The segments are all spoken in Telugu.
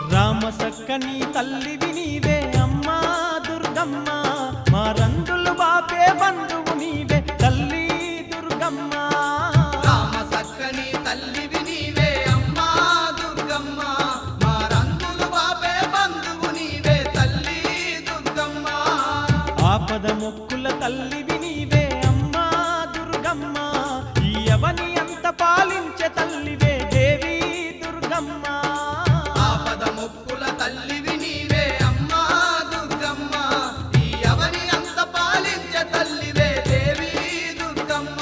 రామ సక్కని తల్లివి నీవే అమ్మా దుర్గమ్మ, మా రంగులు బాపే బంధువు నీవే తల్లి దుర్గమ్మ. రామ సక్కని తల్లివి నీవే అమ్మా దుర్గమ్మ, మా రంగులు బాపే బంధువు నీవే తల్లి దుర్గమ్మ. ఆపద మొక్కుల తల్లివి నీవే అమ్మా దుర్గమ్మ, ఈ అవని అంత పాలించే తల్లివే దేవి దుర్గమ్మ. ఆపద మొక్కుల తల్లివి నీవే అమ్మా దుర్గమ్మ, ఈ అవని అంత పాలించే తల్లివే దేవి దుర్గమ్మ.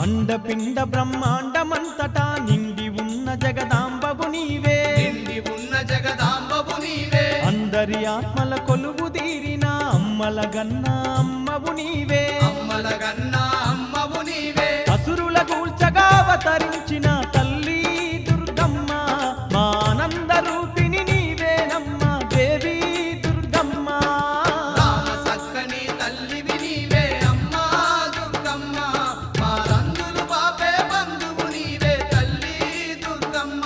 అండపిండ బ్రహ్మాండమంతటా నిండి ఉన్న జగదాంబవు నీవే, నిండి ఉన్న జగదాంబవు నీవే, అందరి ఆత్మల కొలువు తీరిన అమ్మల గన్న అమ్మవు నీవే. అమ్మల గన్నా అమ్మవు నీవే, అసురుల కూల్చగా అవతరించిన తల్లి దుర్గమ్మ, మా ఆనంద రూపిణి నీవేనమ్మ దేవి దుర్గమ్మ. రామ సక్కని తల్లివి నీవే అమ్మా దుర్గమ్మ, మా రంగులు బాపే బంధువు నీవే తల్లి దుర్గమ్మ.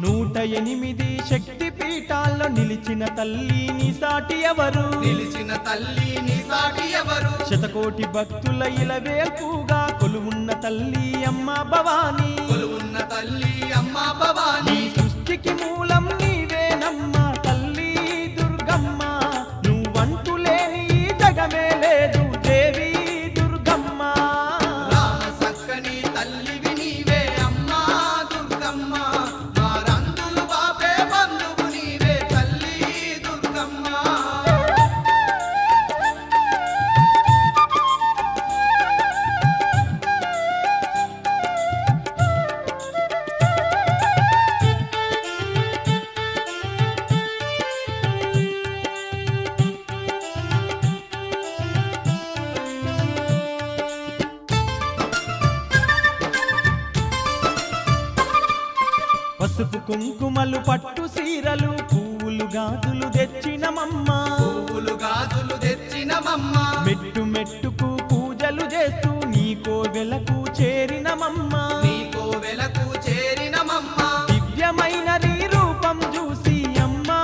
నూట ఎనిమిది శక్తి పీఠాల్లో నిలిచిన తల్లి నీ సాటి ఎవరు, నిలిచిన తల్లి నీ సాటి ఎవరు, శతకోటి భక్తుల ఇలవేల్పుగా కొలువున్న తల్లి అమ్మ భవానీ. కొలువున్న తల్లి అమ్మా భవానీ. ఈ సృష్టికి మూలం నీవేనమ్మ తల్లి దుర్గమ్మ, నువ్వంటూ లేని ఈ జగమే లేదు దేవి దుర్గమ్మ. రామ సక్కని తల్లివి నీవే అమ్మా దుర్గమ్మ, మా రంగులు బాపే బంధువు నీవే తల్లి దుర్గమ్మ. పసుపు కుంకుమలు పట్టు సీరలు పువ్వులు గాజులు తెచ్చినమమ్మ, పువ్వులు గాజులు తెచ్చినమమ్మ, మెట్టు మెట్టుకు పూజలు చేస్తూ నీ కోవెలకు చేరినమమ్మ. నీకో వెలకు చేరినమమ్మ. దివ్యమైన నీ రూపం చూసి అమ్మా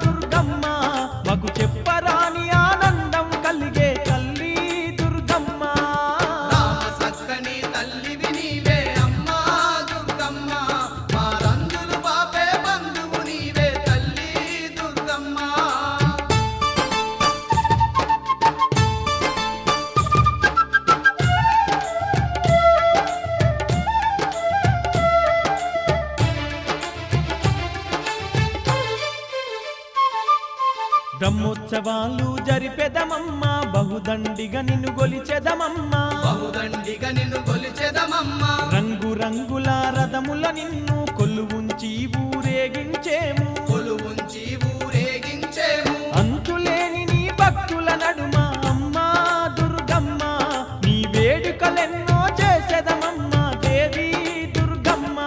దుర్గమ్మ, మాకు చెప్పరాని ఆనందం కలిగే తల్లి దుర్గమ్మ. రామ సక్కని తల్లివి నీవే అమ్మా దుర్గమ్మ, మా రంగులు బాపే బంధువు నీవే తల్లి దుర్గమ్మ. బ్రహ్మోత్సవాలు జరిపెదమమ్మ, బహుదండిగా నిన్ను గొలిచెదమమ్మ. బహుదండిగా నిన్ను కొలిచెదమమ్మ, రంగు రంగుల రథముల నిన్ను కొలువుంచి ఊరేగించేము, కొలువుంచి ఊరేగించేము. అంతులేని నీ భక్తుల నడుమ అమ్మా దుర్గమ్మ, నీ వేడుకలెన్నో చేసెదమమ్మ దేవి దుర్గమ్మ.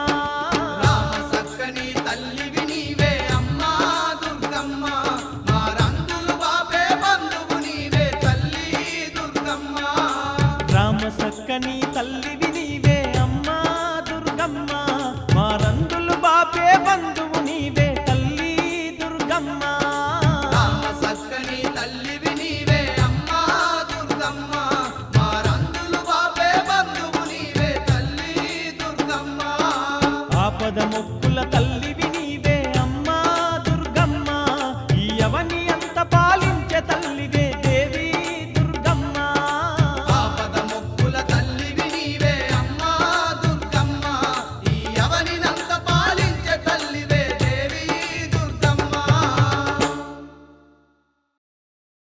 రామ సక్కని తల్లివి నీవే అమ్మా దుర్గమ్మ, మా రంగులు బాపే బంధువు నీవే తల్లి దుర్గమ్మ. రామ సక్కని తల్లి